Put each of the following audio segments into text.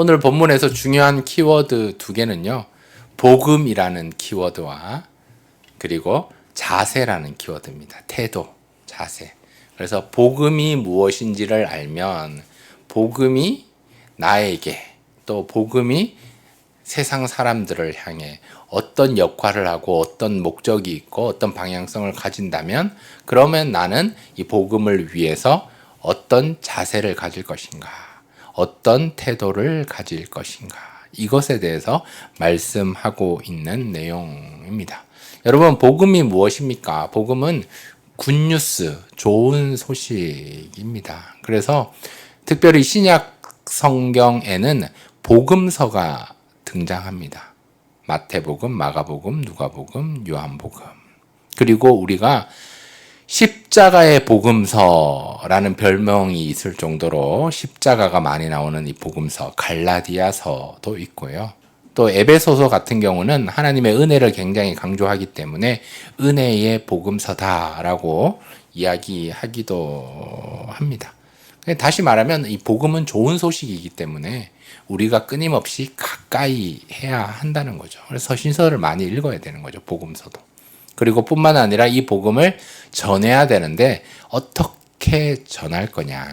오늘 본문에서 중요한 키워드 두 개는요. 복음이라는 키워드와 그리고 자세라는 키워드입니다. 태도, 자세. 그래서 복음이 무엇인지를 알면 복음이 나에게 또 복음이 세상 사람들을 향해 어떤 역할을 하고 어떤 목적이 있고 어떤 방향성을 가진다면 그러면 나는 이 복음을 위해서 어떤 자세를 가질 것인가, 어떤 태도를 가질 것인가, 이것에 대해서 말씀하고 있는 내용입니다. 여러분, 복음이 무엇입니까? 복음은 굿뉴스, 좋은 소식입니다. 그래서 특별히 신약 성경에는 복음서가 등장합니다. 마태복음, 마가복음, 누가복음, 요한복음. 그리고 우리가 십자가의 복음서라는 별명이 있을 정도로 십자가가 많이 나오는 이 복음서, 갈라디아서도 있고요. 또 에베소서 같은 경우는 하나님의 은혜를 굉장히 강조하기 때문에 은혜의 복음서다라고 이야기하기도 합니다. 다시 말하면 이 복음은 좋은 소식이기 때문에 우리가 끊임없이 가까이 해야 한다는 거죠. 그래서 서신서를 많이 읽어야 되는 거죠. 복음서도. 그리고 뿐만 아니라 이 복음을 전해야 되는데 어떻게 전할 거냐.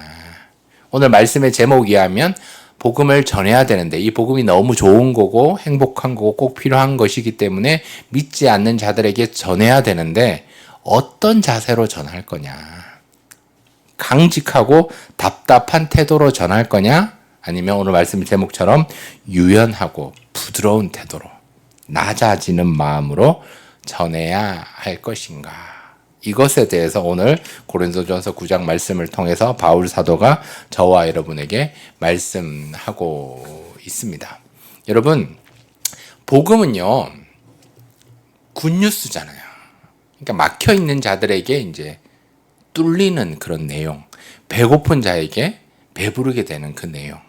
오늘 말씀의 제목에 하면 복음을 전해야 되는데 이 복음이 너무 좋은 거고 행복한 거고 꼭 필요한 것이기 때문에 믿지 않는 자들에게 전해야 되는데 어떤 자세로 전할 거냐. 강직하고 답답한 태도로 전할 거냐? 아니면 오늘 말씀 제목처럼 유연하고 부드러운 태도로 낮아지는 마음으로 전해야 할 것인가? 이것에 대해서 오늘 고린도전서 9장 말씀을 통해서 바울 사도가 저와 여러분에게 말씀하고 있습니다. 여러분, 복음은요, 굿뉴스잖아요. 그러니까 막혀 있는 자들에게 이제 뚫리는 그런 내용, 배고픈 자에게 배부르게 되는 그 내용,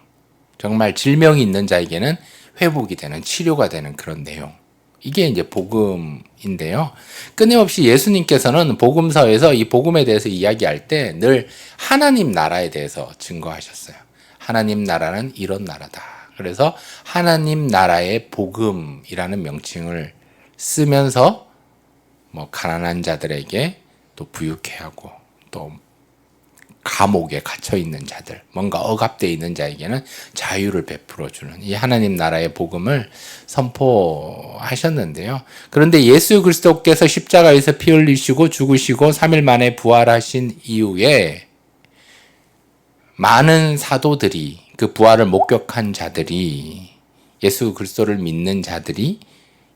정말 질병이 있는 자에게는 회복이 되는, 치료가 되는 그런 내용. 이게 이제 복음인데요. 끊임없이 예수님께서는 복음서에서 이 복음에 대해서 이야기할 때 늘 하나님 나라에 대해서 증거하셨어요. 하나님 나라는 이런 나라다. 그래서 하나님 나라의 복음이라는 명칭을 쓰면서 뭐 가난한 자들에게 또 부유케 하고 또 감옥에 갇혀 있는 자들, 뭔가 억압되어 있는 자에게는 자유를 베풀어 주는 이 하나님 나라의 복음을 선포하셨는데요. 그런데 예수 그리스도께서 십자가에서 피 흘리시고 죽으시고 3일 만에 부활하신 이후에 많은 사도들이, 그 부활을 목격한 자들이, 예수 그리스도를 믿는 자들이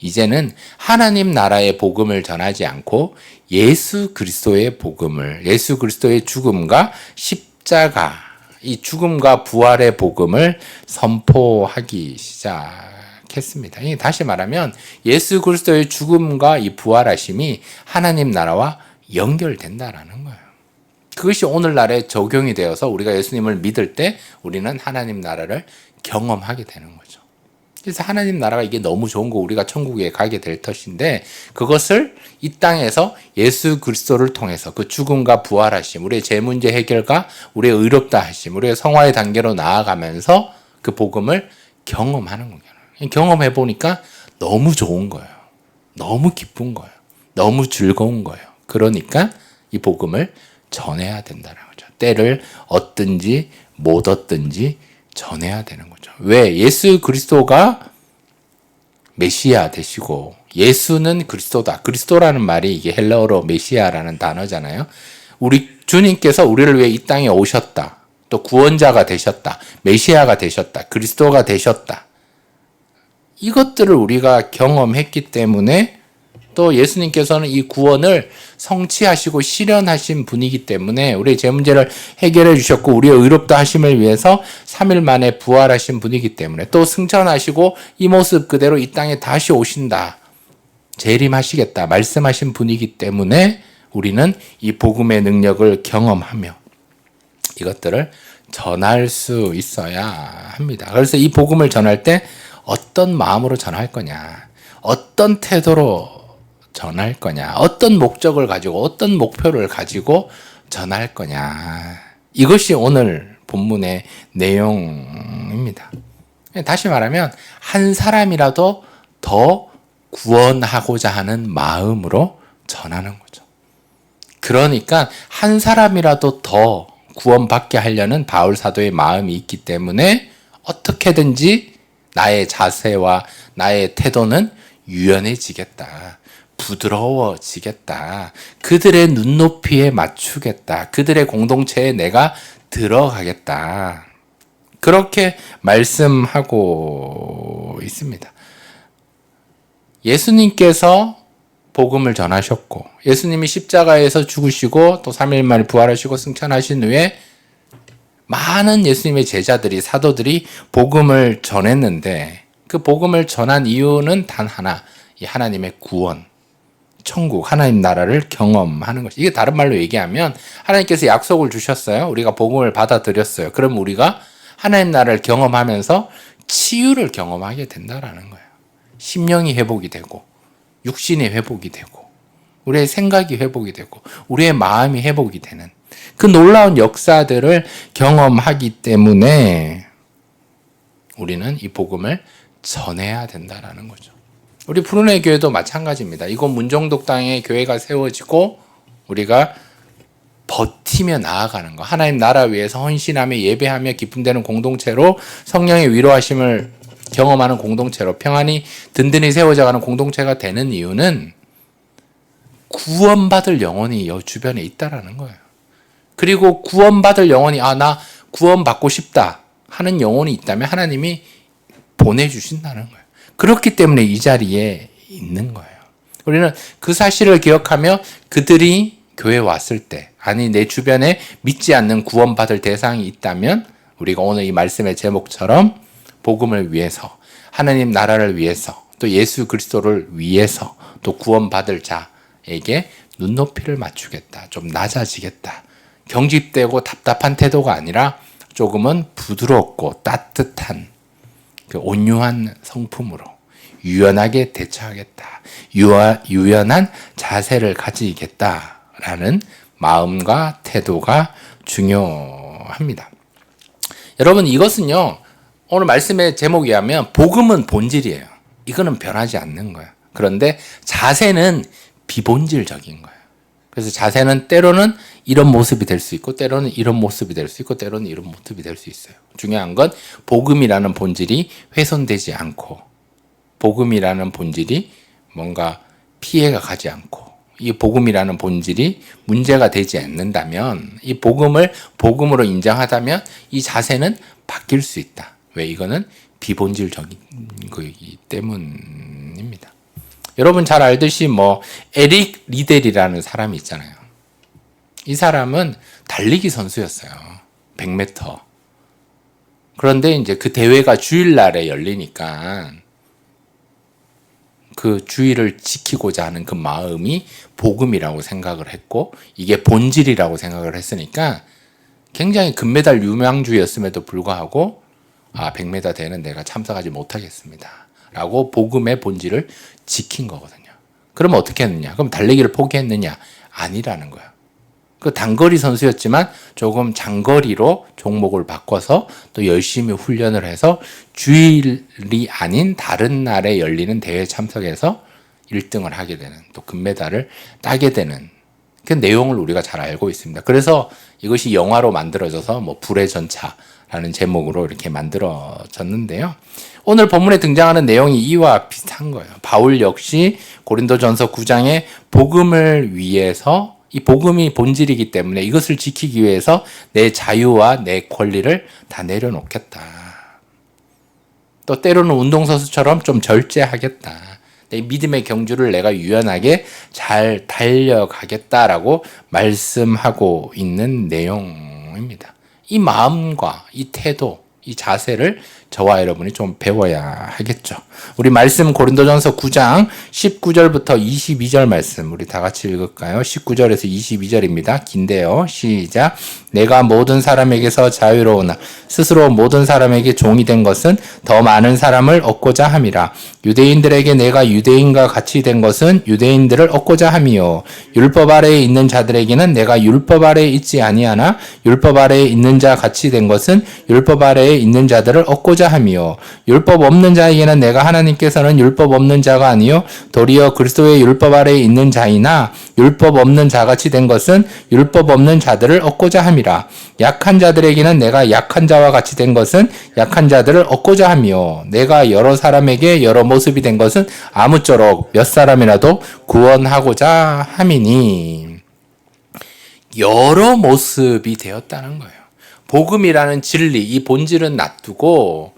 이제는 하나님 나라의 복음을 전하지 않고 예수 그리스도의 복음을, 예수 그리스도의 죽음과 십자가, 이 죽음과 부활의 복음을 선포하기 시작했습니다. 다시 말하면 예수 그리스도의 죽음과 이 부활하심이 하나님 나라와 연결된다라는 거예요. 그것이 오늘날에 적용이 되어서 우리가 예수님을 믿을 때 우리는 하나님 나라를 경험하게 되는 거죠. 그래서 하나님 나라가 이게 너무 좋은 거 우리가 천국에 가게 될 것인데 그것을 이 땅에서 예수 그리스도를 통해서 그 죽음과 부활하심, 우리의 죄 문제 해결과 우리의 의롭다 하심, 우리의 성화의 단계로 나아가면서 그 복음을 경험하는 거예요. 경험해 보니까 너무 좋은 거예요. 너무 기쁜 거예요. 너무 즐거운 거예요. 그러니까 이 복음을 전해야 된다는 거죠. 때를 얻든지 못 얻든지 전해야 되는 거죠. 왜? 예수 그리스도가 메시아 되시고 예수는 그리스도다. 그리스도라는 말이 이게 헬라어로 메시아라는 단어잖아요. 우리 주님께서 우리를 위해 이 땅에 오셨다. 또 구원자가 되셨다. 메시아가 되셨다. 그리스도가 되셨다. 이것들을 우리가 경험했기 때문에 또 예수님께서는 이 구원을 성취하시고 실현하신 분이기 때문에 우리의 죄 문제를 해결해 주셨고 우리의 의롭다 하심을 위해서 3일 만에 부활하신 분이기 때문에 또 승천하시고 이 모습 그대로 이 땅에 다시 오신다. 재림하시겠다. 말씀하신 분이기 때문에 우리는 이 복음의 능력을 경험하며 이것들을 전할 수 있어야 합니다. 그래서 이 복음을 전할 때 어떤 마음으로 전할 거냐, 어떤 태도로 전할 거냐, 어떤 목적을 가지고 어떤 목표를 가지고 전할 거냐, 이것이 오늘 본문의 내용입니다. 다시 말하면 한 사람이라도 더 구원하고자 하는 마음으로 전하는 거죠. 그러니까 한 사람이라도 더 구원받게 하려는 바울 사도의 마음이 있기 때문에 어떻게든지 나의 자세와 나의 태도는 유연해지겠다. 부드러워지겠다. 그들의 눈높이에 맞추겠다. 그들의 공동체에 내가 들어가겠다. 그렇게 말씀하고 있습니다. 예수님께서 복음을 전하셨고, 예수님이 십자가에서 죽으시고 또 3일 만에 부활하시고 승천하신 후에 많은 예수님의 제자들이, 사도들이 복음을 전했는데, 그 복음을 전한 이유는 단 하나, 이 하나님의 구원, 천국, 하나님 나라를 경험하는 것이. 이게 다른 말로 얘기하면 하나님께서 약속을 주셨어요. 우리가 복음을 받아들였어요. 그럼 우리가 하나님 나라를 경험하면서 치유를 경험하게 된다라는 거예요. 심령이 회복이 되고, 육신이 회복이 되고, 우리의 생각이 회복이 되고, 우리의 마음이 회복이 되는 그 놀라운 역사들을 경험하기 때문에 우리는 이 복음을 전해야 된다라는 거죠. 우리 푸른의 교회도 마찬가지입니다. 이곳 문정독 땅에 교회가 세워지고 우리가 버티며 나아가는 거, 하나님 나라 위해서 헌신하며 예배하며 기쁨되는 공동체로, 성령의 위로하심을 경험하는 공동체로, 평안이 든든히 세워져가는 공동체가 되는 이유는 구원받을 영혼이 여 주변에 있다라는 거예요. 그리고 구원받을 영혼이, 나 구원받고 싶다 하는 영혼이 있다면 하나님이 보내주신다는 거예요. 그렇기 때문에 이 자리에 있는 거예요. 우리는 그 사실을 기억하며 그들이 교회에 왔을 때, 아니 내 주변에 믿지 않는 구원받을 대상이 있다면 우리가 오늘 이 말씀의 제목처럼 복음을 위해서, 하나님 나라를 위해서, 또 예수 그리스도를 위해서, 또 구원받을 자에게 눈높이를 맞추겠다. 좀 낮아지겠다. 경직되고 답답한 태도가 아니라 조금은 부드럽고 따뜻한 그 온유한 성품으로 유연하게 대처하겠다. 유연한 자세를 가지겠다라는 마음과 태도가 중요합니다. 여러분, 이것은요, 오늘 말씀의 제목에 하면 복음은 본질이에요. 이거는 변하지 않는 거예요. 그런데 자세는 비본질적인 거예요. 그래서 자세는 때로는 이런 모습이 될 수 있고, 때로는 이런 모습이 될 수 있고, 때로는 이런 모습이 될 수 있어요. 중요한 건 복음이라는 본질이 훼손되지 않고, 복음이라는 본질이 뭔가 피해가 가지 않고, 이 복음이라는 본질이 문제가 되지 않는다면, 이 복음을 복음으로 인정하다면 이 자세는 바뀔 수 있다. 왜? 이거는 비본질적인 거이기 때문입니다. 여러분 잘 알듯이 에릭 리델이라는 사람이 있잖아요. 이 사람은 달리기 선수였어요. 100m. 그런데 이제 그 대회가 주일날에 열리니까 그 주의를 지키고자 하는 그 마음이 복음이라고 생각을 했고, 이게 본질이라고 생각을 했으니까 굉장히 금메달 유망주였음에도 불구하고 100m 대회는 내가 참석하지 못하겠습니다 라고 복음의 본질을 지킨 거거든요. 그럼 어떻게 했느냐? 그럼 달리기를 포기했느냐? 아니라는 거예요. 그 단거리 선수였지만 조금 장거리로 종목을 바꿔서 또 열심히 훈련을 해서 주일이 아닌 다른 날에 열리는 대회에 참석해서 1등을 하게 되는, 또 금메달을 따게 되는 그 내용을 우리가 잘 알고 있습니다. 그래서 이것이 영화로 만들어져서 불의 전차라는 제목으로 이렇게 만들어졌는데요. 오늘 본문에 등장하는 내용이 이와 비슷한 거예요. 바울 역시 고린도전서 9장에 복음을 위해서, 이 복음이 본질이기 때문에 이것을 지키기 위해서 내 자유와 내 권리를 다 내려놓겠다. 또 때로는 운동선수처럼 좀 절제하겠다. 내 믿음의 경주를 내가 유연하게 잘 달려가겠다라고 말씀하고 있는 내용입니다. 이 마음과 이 태도, 이 자세를 저와 여러분이 좀 배워야 하겠죠. 우리 말씀 고린도전서 9장 19절부터 22절 말씀 우리 다 같이 읽을까요? 19절에서 22절입니다. 긴데요. 시작. 내가 모든 사람에게서 자유로우나 스스로 모든 사람에게 종이 된 것은 더 많은 사람을 얻고자 함이라. 유대인들에게 내가 유대인과 같이 된 것은 유대인들을 얻고자 함이요. 율법 아래에 있는 자들에게는 내가 율법 아래에 있지 아니하나 율법 아래에 있는 자 같이 된 것은 율법 아래에 있는 자들을 얻고자 얻고자 함이요 율법 없는 자에게는 내가 하나님께서는 율법 없는 자가 아니요 도리어 그리스도의 율법 아래에 있는 자이나 율법 없는 자같이 된 것은 율법 없는 자들을 얻고자 함이라. 약한 자들에게는 내가 약한 자와 같이 된 것은 약한 자들을 얻고자 함이요 내가 여러 사람에게 여러 모습이 된 것은 아무쪼록 몇 사람이라도 구원하고자 함이니. 여러 모습이 되었다는 거예요. 복음이라는 진리, 이 본질은 놔두고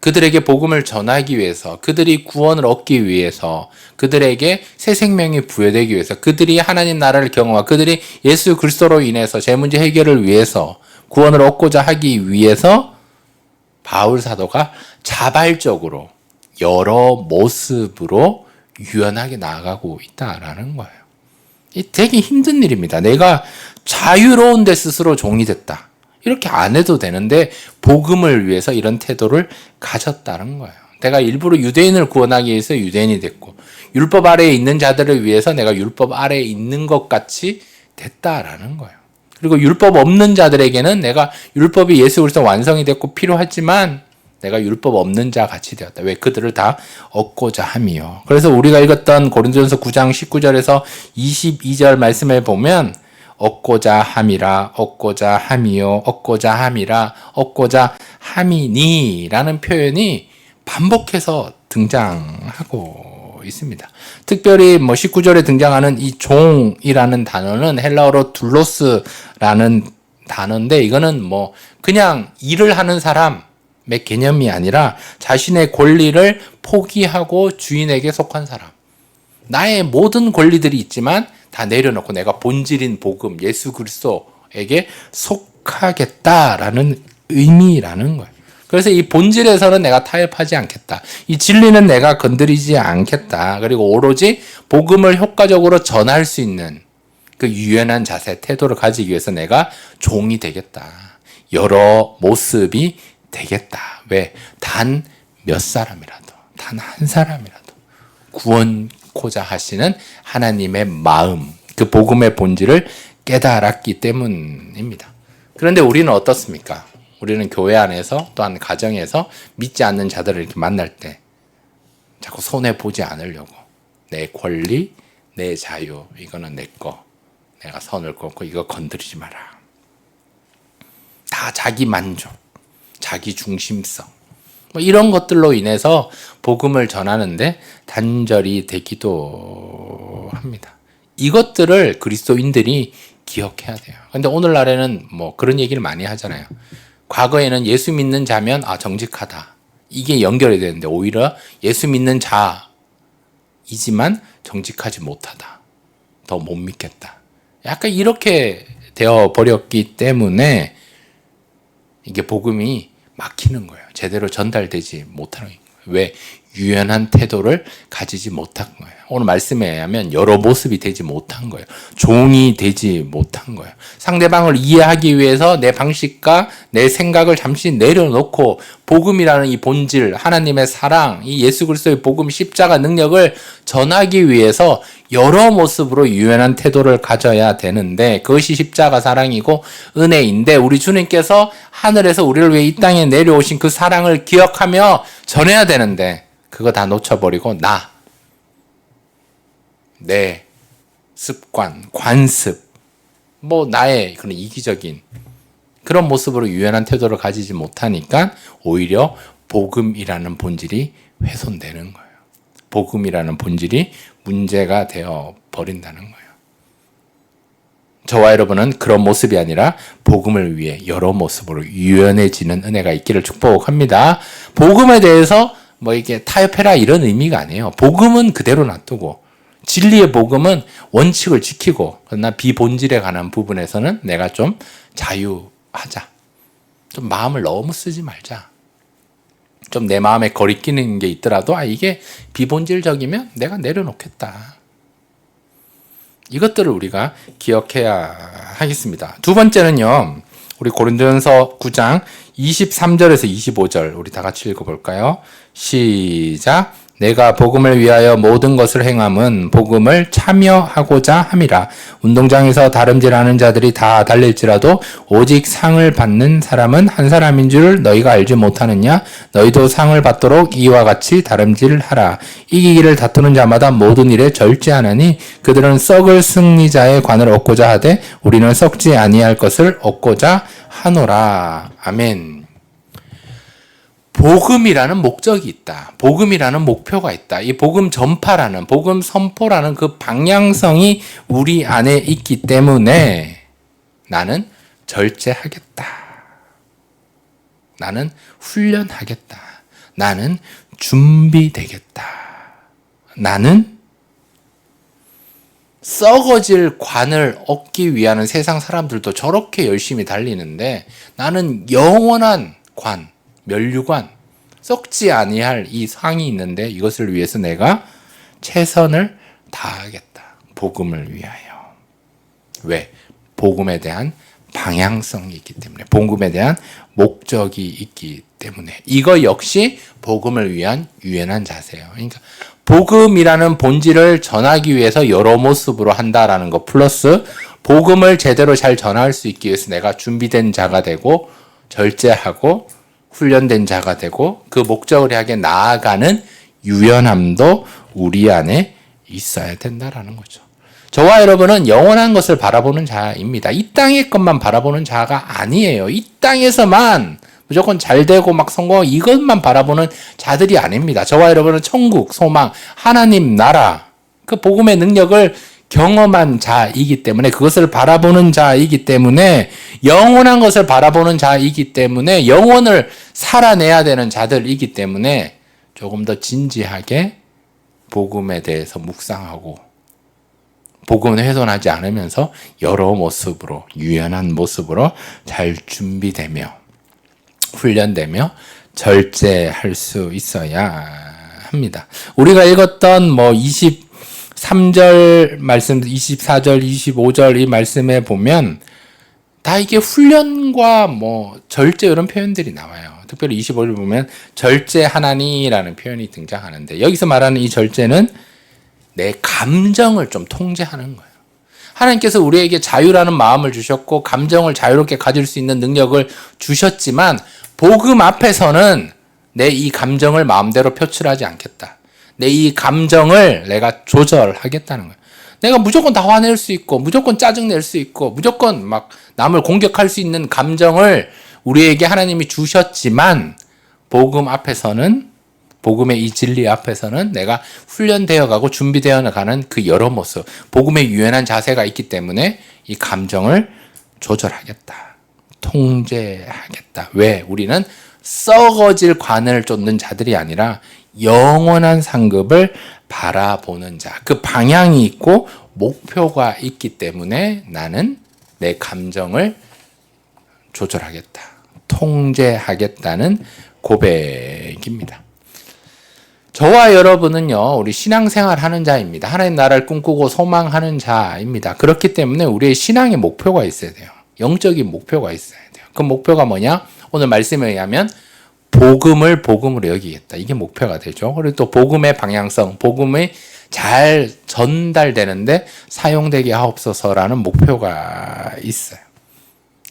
그들에게 복음을 전하기 위해서, 그들이 구원을 얻기 위해서, 그들에게 새 생명이 부여되기 위해서, 그들이 하나님 나라를 경험하고 그들이 예수 그리스도로 인해서 제 문제 해결을 위해서 구원을 얻고자 하기 위해서 바울 사도가 자발적으로 여러 모습으로 유연하게 나아가고 있다라는 거예요. 이 되게 힘든 일입니다. 내가 자유로운 데 스스로 종이 됐다. 이렇게 안 해도 되는데 복음을 위해서 이런 태도를 가졌다는 거예요. 내가 일부러 유대인을 구원하기 위해서 유대인이 됐고 율법 아래에 있는 자들을 위해서 내가 율법 아래에 있는 것 같이 됐다라는 거예요. 그리고 율법 없는 자들에게는 내가 율법이 예수 그리스도 완성이 됐고 필요하지만 내가 율법 없는 자 같이 되었다. 왜? 그들을 다 얻고자 함이요. 그래서 우리가 읽었던 고린도전서 9장 19절에서 22절 말씀을 보면 얻고자 함이라, 얻고자 함이요, 얻고자 함이라, 얻고자 함이니 라는 표현이 반복해서 등장하고 있습니다. 특별히 19절에 등장하는 이 종이라는 단어는 헬라어로 둘로스라는 단어인데 이거는 그냥 일을 하는 사람 개념이 아니라 자신의 권리를 포기하고 주인에게 속한 사람. 나의 모든 권리들이 있지만 다 내려놓고 내가 본질인 복음 예수 그리스도에게 속하겠다라는 의미라는 거예요. 그래서 이 본질에서는 내가 타협하지 않겠다. 이 진리는 내가 건드리지 않겠다. 그리고 오로지 복음을 효과적으로 전할 수 있는 그 유연한 자세, 태도를 가지기 위해서 내가 종이 되겠다. 여러 모습이 되겠다. 왜? 단 몇 사람이라도, 단 한 사람이라도 구원코자 하시는 하나님의 마음, 그 복음의 본질을 깨달았기 때문입니다. 그런데 우리는 어떻습니까? 우리는 교회 안에서 또한 가정에서 믿지 않는 자들을 이렇게 만날 때 자꾸 손해보지 않으려고 내 권리, 내 자유, 이거는 내 거, 내가 선을 긋고 이거 건드리지 마라. 다 자기 만족, 자기 중심성 이런 것들로 인해서 복음을 전하는데 단절이 되기도 합니다. 이것들을 그리스도인들이 기억해야 돼요. 근데 오늘날에는 그런 얘기를 많이 하잖아요. 과거에는 예수 믿는 자면 정직하다. 이게 연결이 되는데 오히려 예수 믿는 자이지만 정직하지 못하다. 더 못 믿겠다. 약간 이렇게 되어 버렸기 때문에 이게 복음이 막히는 거예요. 제대로 전달되지 못하는 거예요. 왜? 유연한 태도를 가지지 못한 거예요. 오늘 말씀에 의하면 여러 모습이 되지 못한 거예요. 종이 되지 못한 거예요. 상대방을 이해하기 위해서 내 방식과 내 생각을 잠시 내려놓고 복음이라는 이 본질, 하나님의 사랑, 이 예수 그리스도의 복음 십자가 능력을 전하기 위해서 여러 모습으로 유연한 태도를 가져야 되는데 그것이 십자가 사랑이고 은혜인데 우리 주님께서 하늘에서 우리를 위해 이 땅에 내려오신 그 사랑을 기억하며 전해야 되는데 그거 다 놓쳐버리고 내 습관, 관습, 나의 그런 이기적인 그런 모습으로 유연한 태도를 가지지 못하니까 오히려 복음이라는 본질이 훼손되는 거예요. 복음이라는 본질이 문제가 되어 버린다는 거예요. 저와 여러분은 그런 모습이 아니라 복음을 위해 여러 모습으로 유연해지는 은혜가 있기를 축복합니다. 복음에 대해서 이게 타협해라 이런 의미가 아니에요. 복음은 그대로 놔두고 진리의 복음은 원칙을 지키고 그러나 비본질에 관한 부분에서는 내가 좀 자유하자. 좀 마음을 너무 쓰지 말자. 좀 내 마음에 거리끼는 게 있더라도 이게 비본질적이면 내가 내려놓겠다. 이것들을 우리가 기억해야 하겠습니다. 두 번째는요. 우리 고린도전서 9장 23절에서 25절 우리 다 같이 읽어볼까요? 시작. 내가 복음을 위하여 모든 것을 행함은 복음을 참여하고자 함이라. 운동장에서 다름질하는 자들이 다 달릴지라도 오직 상을 받는 사람은 한 사람인 줄 너희가 알지 못하느냐? 너희도 상을 받도록 이와 같이 다름질하라. 이기기를 다투는 자마다 모든 일에 절제하나니 그들은 썩을 승리자의 관을 얻고자 하되 우리는 썩지 아니할 것을 얻고자 하노라. 아멘. 복음이라는 목적이 있다. 복음이라는 목표가 있다. 이 복음 전파라는, 복음 선포라는 그 방향성이 우리 안에 있기 때문에 나는 절제하겠다. 나는 훈련하겠다. 나는 준비되겠다. 나는 썩어질 관을 얻기 위한 세상 사람들도 저렇게 열심히 달리는데 나는 영원한 관, 면류관, 썩지 아니할 이 상이 있는데 이것을 위해서 내가 최선을 다하겠다. 복음을 위하여. 왜? 복음에 대한 방향성이 있기 때문에, 복음에 대한 목적이 있기 때문에. 이거 역시 복음을 위한 유연한 자세예요. 그러니까 복음이라는 본질을 전하기 위해서 여러 모습으로 한다라는 것 플러스 복음을 제대로 잘 전할 수 있기 위해서 내가 준비된 자가 되고 절제하고 훈련된 자가 되고 그 목적을 향해 나아가는 유연함도 우리 안에 있어야 된다라는 거죠. 저와 여러분은 영원한 것을 바라보는 자입니다. 이 땅의 것만 바라보는 자가 아니에요. 이 땅에서만 무조건 잘 되고 막 성공하고 이것만 바라보는 자들이 아닙니다. 저와 여러분은 천국, 소망, 하나님 나라, 그 복음의 능력을 경험한 자이기 때문에 그것을 바라보는 자이기 때문에 영원한 것을 바라보는 자이기 때문에 영혼을 살아내야 되는 자들이기 때문에 조금 더 진지하게 복음에 대해서 묵상하고 복음을 훼손하지 않으면서 여러 모습으로 유연한 모습으로 잘 준비되며 훈련되며 절제할 수 있어야 합니다. 우리가 읽었던 23절 말씀, 24절, 25절 이 말씀에 보면 다 이게 훈련과 절제 이런 표현들이 나와요. 특별히 25절 보면 절제하나니라는 표현이 등장하는데 여기서 말하는 이 절제는 내 감정을 좀 통제하는 거예요. 하나님께서 우리에게 자유라는 마음을 주셨고 감정을 자유롭게 가질 수 있는 능력을 주셨지만 복음 앞에서는 내 이 감정을 마음대로 표출하지 않겠다. 내 이 감정을 내가 조절하겠다는 거예요. 내가 무조건 다 화낼 수 있고 무조건 짜증낼 수 있고 무조건 막 남을 공격할 수 있는 감정을 우리에게 하나님이 주셨지만 복음 앞에서는 복음의 이 진리 앞에서는 내가 훈련되어 가고 준비되어 가는 그 여러 모습, 복음의 유연한 자세가 있기 때문에 이 감정을 조절하겠다. 통제하겠다. 왜? 우리는 썩어질 관을 쫓는 자들이 아니라 영원한 상급을 바라보는 자. 그 방향이 있고 목표가 있기 때문에 나는 내 감정을 조절하겠다. 통제하겠다는 고백입니다. 저와 여러분은요, 우리 신앙생활 하는 자입니다. 하나님 나라를 꿈꾸고 소망하는 자입니다. 그렇기 때문에 우리의 신앙의 목표가 있어야 돼요. 영적인 목표가 있어야 돼요. 그 목표가 뭐냐? 오늘 말씀에 의하면 복음을 복음으로 여기겠다. 이게 목표가 되죠. 그리고 또 복음의 방향성, 복음이 잘 전달되는데 사용되게 하옵소서라는 목표가 있어요.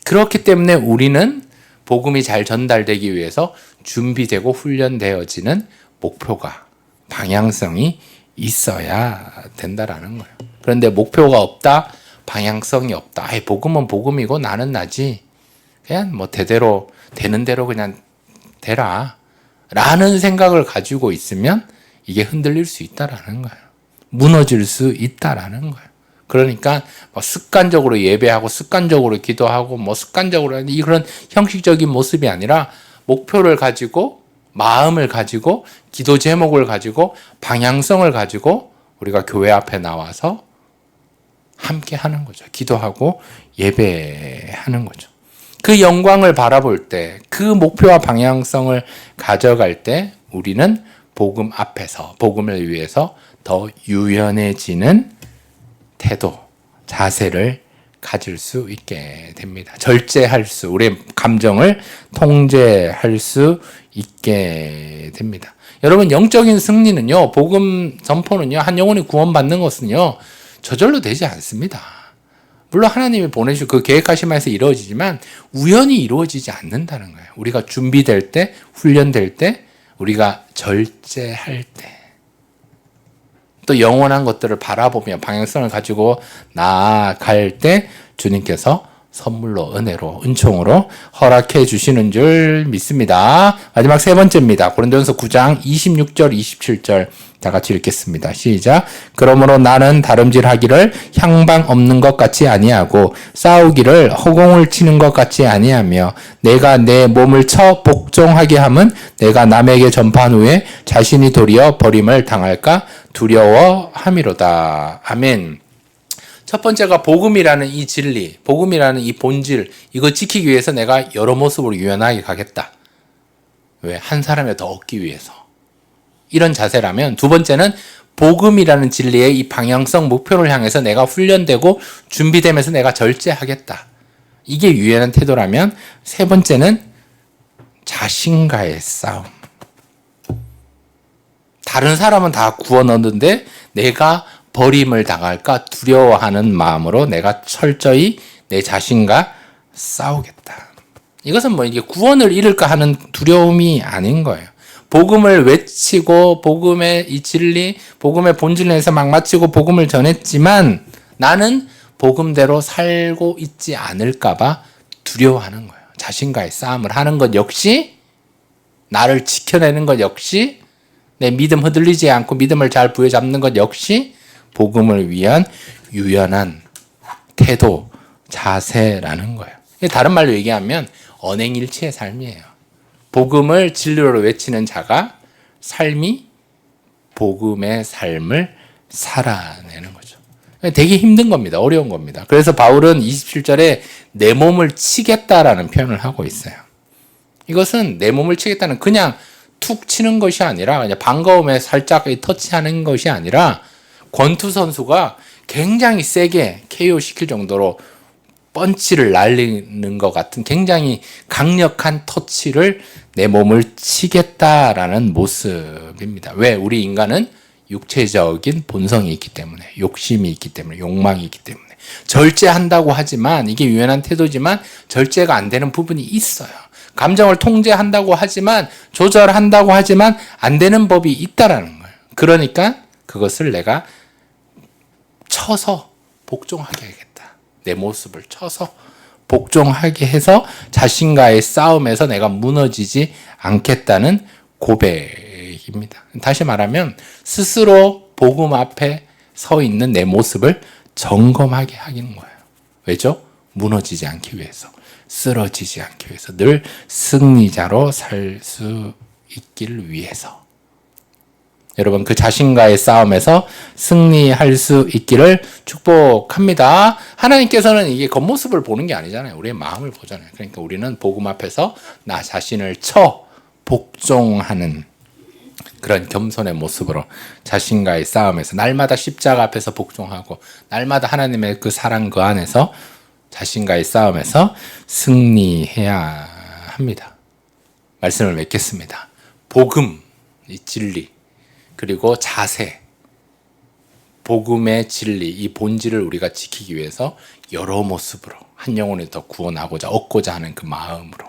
그렇기 때문에 우리는 복음이 잘 전달되기 위해서 준비되고 훈련되어지는 목표가, 방향성이 있어야 된다라는 거예요. 그런데 목표가 없다, 방향성이 없다. 복음은 복음이고 나는 나지. 그냥 대대로, 되는 대로 그냥 되라. 라는 생각을 가지고 있으면 이게 흔들릴 수 있다라는 거예요. 무너질 수 있다라는 거예요. 그러니까 습관적으로 예배하고 습관적으로 기도하고 습관적으로 그런 형식적인 모습이 아니라 목표를 가지고 마음을 가지고 기도 제목을 가지고 방향성을 가지고 우리가 교회 앞에 나와서 함께 하는 거죠. 기도하고 예배하는 거죠. 그 영광을 바라볼 때, 그 목표와 방향성을 가져갈 때 우리는 복음 앞에서, 복음을 위해서 더 유연해지는 태도, 자세를 가질 수 있게 됩니다. 절제할 수, 우리의 감정을 통제할 수 있게 됩니다. 여러분, 영적인 승리는요, 복음 선포는요, 한 영혼이 구원받는 것은요, 저절로 되지 않습니다. 물론 하나님이 보내주시고 그 계획하신 바에서 이루어지지만 우연히 이루어지지 않는다는 거예요. 우리가 준비될 때, 훈련될 때, 우리가 절제할 때, 또 영원한 것들을 바라보며 방향성을 가지고 나아갈 때 주님께서 선물로, 은혜로, 은총으로 허락해 주시는 줄 믿습니다. 마지막 세 번째입니다. 고린도전서 9장 26절, 27절 다 같이 읽겠습니다. 시작. 그러므로 나는 다름질하기를 향방 없는 것 같이 아니하고 싸우기를 허공을 치는 것 같이 아니하며 내가 내 몸을 쳐 복종하게 함은 내가 남에게 전파한 후에 자신이 도리어 버림을 당할까 두려워함이로다. 아멘. 첫 번째가 복음이라는 이 진리, 복음이라는 이 본질, 이거 지키기 위해서 내가 여러 모습으로 유연하게 가겠다. 왜? 한 사람에 더 얻기 위해서. 이런 자세라면, 두 번째는 복음이라는 진리의 이 방향성, 목표를 향해서 내가 훈련되고 준비되면서 내가 절제하겠다. 이게 유연한 태도라면, 세 번째는 자신과의 싸움. 다른 사람은 다 구원 얻는데 내가 버림을 당할까 두려워하는 마음으로 내가 철저히 내 자신과 싸우겠다. 이것은 뭐 이게 구원을 잃을까 하는 두려움이 아닌 거예요. 복음을 외치고 복음의 이 진리, 복음의 본질을 내서 막 마치고 복음을 전했지만 나는 복음대로 살고 있지 않을까 봐 두려워하는 거예요. 자신과의 싸움을 하는 것 역시, 나를 지켜내는 것 역시, 내 믿음 흔들리지 않고 믿음을 잘 부여잡는 것 역시 복음을 위한 유연한 태도, 자세라는 거예요. 다른 말로 얘기하면 언행일치의 삶이에요. 복음을 진리로 외치는 자가 삶이 복음의 삶을 살아내는 거죠. 되게 힘든 겁니다. 어려운 겁니다. 그래서 바울은 27절에 내 몸을 치겠다라는 표현을 하고 있어요. 이것은 내 몸을 치겠다는 그냥 툭 치는 것이 아니라 그냥 반가움에 살짝 터치하는 것이 아니라 권투 선수가 굉장히 세게 KO 시킬 정도로 펀치를 날리는 것 같은 굉장히 강력한 터치를 내 몸을 치겠다라는 모습입니다. 왜? 우리 인간은 육체적인 본성이 있기 때문에, 욕심이 있기 때문에, 욕망이 있기 때문에 절제한다고 하지만, 이게 유연한 태도지만 절제가 안 되는 부분이 있어요. 감정을 통제한다고 하지만, 조절한다고 하지만 안 되는 법이 있다라는 거예요. 그러니까 그것을 내가 쳐서 복종하게 하겠다. 내 모습을 쳐서 복종하게 해서 자신과의 싸움에서 내가 무너지지 않겠다는 고백입니다. 다시 말하면 스스로 복음 앞에 서 있는 내 모습을 점검하게 하는 거예요. 왜죠? 무너지지 않기 위해서, 쓰러지지 않기 위해서, 늘 승리자로 살 수 있기를 위해서. 여러분, 그 자신과의 싸움에서 승리할 수 있기를 축복합니다. 하나님께서는 이게 겉모습을 보는 게 아니잖아요. 우리의 마음을 보잖아요. 그러니까 우리는 복음 앞에서 나 자신을 쳐 복종하는 그런 겸손의 모습으로 자신과의 싸움에서 날마다 십자가 앞에서 복종하고 날마다 하나님의 그 사랑 그 안에서 자신과의 싸움에서 승리해야 합니다. 말씀을 맺겠습니다. 복음, 이 진리, 그리고 자세, 복음의 진리, 이 본질을 우리가 지키기 위해서 여러 모습으로 한 영혼을 더 구원하고자 얻고자 하는 그 마음으로,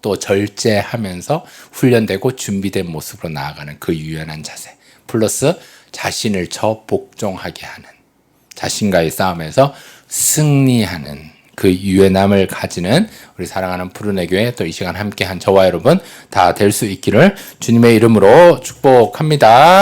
또 절제하면서 훈련되고 준비된 모습으로 나아가는 그 유연한 자세, 플러스 자신을 저 복종하게 하는, 자신과의 싸움에서 승리하는 그 유연함을 가지는 우리 사랑하는 푸른의 교회, 또 이 시간 함께한 저와 여러분 다 될 수 있기를 주님의 이름으로 축복합니다.